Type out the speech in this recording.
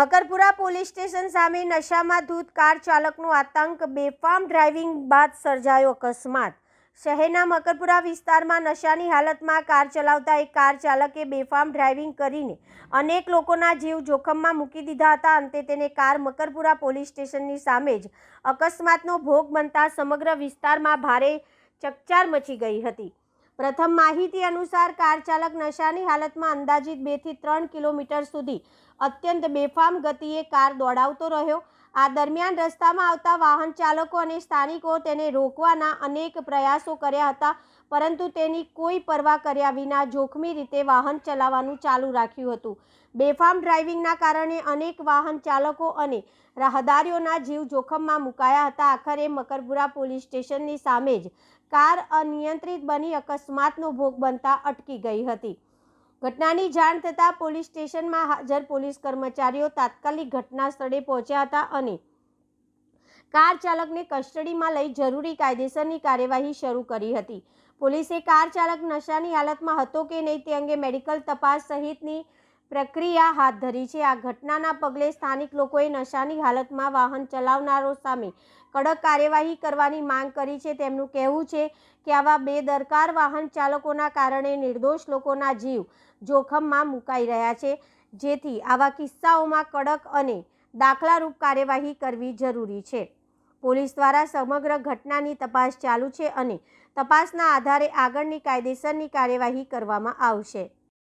Makarpura police station સામે નશામાં ધૂત car ચાલકનો આતંક, બેફામ ડ્રાઇવિંગ બાદ સર્જાયો અકસ્માત। શહેરના મકરપુરા વિસ્તારમાં નશાની હાલતમાં કાર ચલાવતા એક કાર ચાલકે બેફામ ડ્રાઇવિંગ કરીને અનેક લોકોના જીવ જોખમમાં મૂકી દીધા હતા। અંતે તેને કાર મકરપુરા પોલીસ સ્ટેશનની સામે જ અકસ્માતનો ભોગ બનતા સમગ્ર વિસ્તારમાં ભારે ચકચાર મચી ગઈ હતી। પ્રથમ માહિતી અનુસાર કાર ચાલક નશાની હાલતમાં અંદાજિત 2 થી 3 કિલોમીટર સુધી અત્યંત બેફામ ગતિએ કાર દોડાવતો રહ્યો। આ દરમિયાન રસ્તામાં આવતા વાહન ચાલકો અને સ્થાનિકો તેને રોકવાના અનેક પ્રયાસો કર્યા હતા, પરંતુ તેની કોઈ પરવા કર્યા વિના જોખમી રીતે વાહન ચલાવવાનું ચાલુ રાખ્યું હતું। બેફામ ડ્રાઇવિંગના કારણે અનેક વાહન ચાલકો અને રાહદારીઓના જીવ જોખમમાં મુકાયા હતા। આખરે મકરપુરા પોલીસ સ્ટેશનની સામે જ કાર અનિયંત્રિત બની અકસ્માતનો ભોગ બનતા અટકી ગઈ હતી। ઘટનાની જાણ થતાં પોલીસ સ્ટેશનમાં હાજર પોલીસ કર્મચારીઓ તાત્કાલિક ઘટના સ્થળે પહોંચ્યા હતા અને કાર ચાલકને કસ્ટડીમાં લઈ જરૂરી કાયદેસરની કાર્યવાહી શરૂ કરી હતી। પોલીસે કાર ચાલક નશાની હાલતમાં હતો કે નહીં તે અંગે મેડિકલ તપાસ સહિતની પ્રક્રિયા હાથ ધરી છે। આ ઘટનાના પગલે સ્થાનિક લોકોએ નશાની હાલતમાં વાહન ચલાવનારો સામે કડક કાર્યવાહી કરવાની માંગ કરી છે। તેમનું કહેવું છે કે આવા બેદરકાર વાહન ચાલકોના કારણે નિર્દોષ લોકોના જીવ જોખમમાં મુકાઈ રહ્યા છે, જેથી આવા કિસ્સાઓમાં કડક અને દાખલારૂપ કાર્યવાહી કરવી જરૂરી છે। પોલીસ દ્વારા સમગ્ર ઘટનાની તપાસ ચાલુ છે અને તપાસના આધારે આગળની કાયદેસરની કાર્યવાહી કરવામાં આવશે।